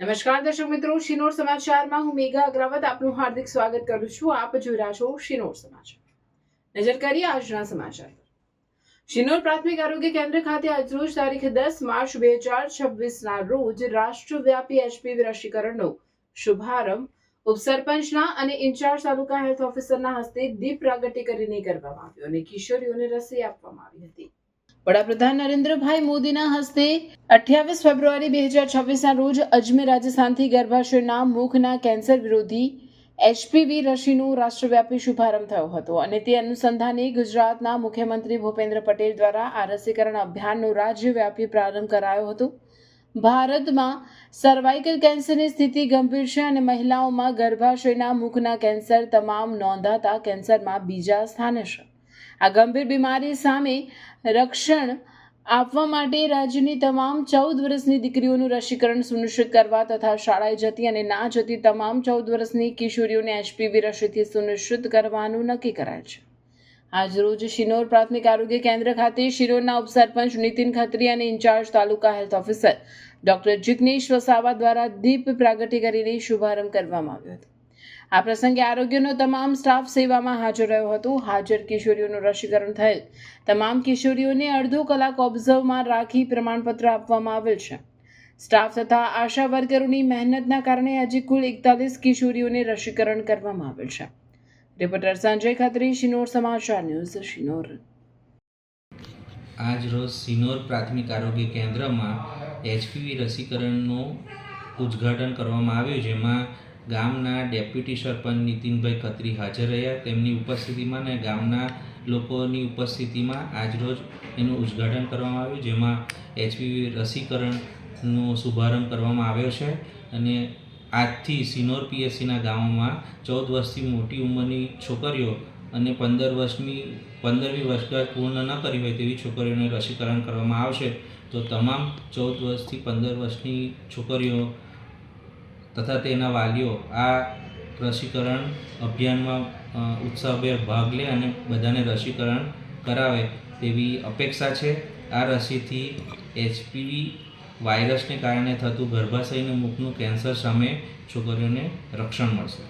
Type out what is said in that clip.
નમસ્કાર દર્શક મિત્રો, શિનોર સમાચારમાં હું મેઘા અગ્રવાલ આપનું હાર્દિક સ્વાગત કરું છું. આપ જોઈ રહ્યા છો શિનોર સમાચાર. નજર કરીએ આજના સમાચાર. શિનોર પ્રાથમિક આરોગ્ય કેન્દ્ર ખાતે આજરોજ તારીખ 10 માર્ચ 2026ના રોજ રાષ્ટ્રવ્યાપી એચપીવી રસીકરણનો શુભારંભ ઉપસરપંચના અને ઇન્ચાર્જ તાલુકા હેલ્થ ઓફિસરના હસ્તે દીપ પ્રાગટ્ય કરીને કરવામાં આવ્યો અને કિશોરીઓને રસી આપવામાં આવી હતી. વડાપ્રધાન નરેન્દ્રભાઈ મોદીના હસ્તે 28 ફેબ્રુઆરી 2026ના રોજ અજમેર રાજસ્થાનથી ગર્ભાશયના મુખના કેન્સર વિરોધી એચપીવી રસીનો રાષ્ટ્રવ્યાપી શુભારંભ થયો હતો અને તે અનુસંધાને ગુજરાતના મુખ્યમંત્રી ભૂપેન્દ્ર પટેલ દ્વારા આ રસીકરણ અભિયાનનો રાજ્યવ્યાપી પ્રારંભ કરાયો હતો. ભારતમાં સર્વાઇકલ કેન્સરની સ્થિતિ ગંભીર છે અને મહિલાઓમાં ગર્ભાશયના મુખના કેન્સર તમામ નોંધાતા કેન્સરમાં બીજા સ્થાને છે. આ ગંભીર બીમારી સામે રક્ષણ આપવા માટે રાજ્યની તમામ 14 વર્ષની દીકરીઓનું રસીકરણ સુનિશ્ચિત કરવા તથા શાળાએ જતી અને ના જતી તમામ 14 વર્ષની કિશોરીઓને એચપીવી રસીથી સુનિશ્ચિત કરવાનું નક્કી કરાય છે. આજરોજ શિનોર પ્રાથમિક આરોગ્ય કેન્દ્ર ખાતે શિનોરના ઉપસરપંચ નીતિન ખત્રી અને incharge taluka health officer doctor Jignesh Vasava દ્વારા દીપ પ્રાગટ્ય કરીને શુભારંભ કરવામાં આવ્યો હતો. આ પ્રસંગે આરોગ્યનો તમામ સ્ટાફ સેવામાં હાજર રહ્યો હતો. હાજર કિશોરીઓનું રસીકરણ થયેલ તમામ કિશોરીઓને અડધો કલાક ઓબ્ઝર્વમાં રાખી પ્રમાણપત્ર આપવામાં આવેલ છે. સ્ટાફ તથા આશા વર્કરોની મહેનતના કારણે આજે કુલ 41 કિશોરીઓને રસીકરણ કરવામાં આવેલ છે. રિપોર્ટર સંજય ખત્રી, શિનોર સમાચાર ન્યૂઝ, શિનોર. આજ રોજ શિનોર પ્રાથમિક આરોગ્ય કેન્દ્રમાં એચપીવી રસીકરણનું ઉદ્ઘાટન કરવામાં આવ્યું, જેમાં ગામના ડેપ્યુટી સરપંચ નીતિનભાઈ ખત્રી હાજર રહ્યા. તેમની ઉપસ્થિતિમાં અને ગામના લોકોની ઉપસ્થિતિમાં આજરોજ એનું ઉદ્ઘાટન કરવામાં આવ્યું, જેમાં એચપીવી રસીકરણનો શુભારંભ કરવામાં આવ્યો છે. અને આજથી શિનોર પીએસસીના ગામોમાં 14 વર્ષથી મોટી ઉંમરની છોકરીઓ અને 15મી વર્ષગાંઠ પૂર્ણ ન કરી હોય તેવી છોકરીઓને રસીકરણ કરવામાં આવશે. તો તમામ 14 વર્ષથી 15 વર્ષની છોકરીઓ તથા તેના વાલીઓ આ રસીકરણ અભિયાનમાં ઉત્સાહભેર ભાગ લે અને બધાને રસીકરણ કરાવે તેવી અપેક્ષા છે. આ રસીથી એચપીવી વાયરસને કારણે થતું ગર્ભાશયના મુખનું કેન્સર સામે છોકરીઓને રક્ષણ મળશે.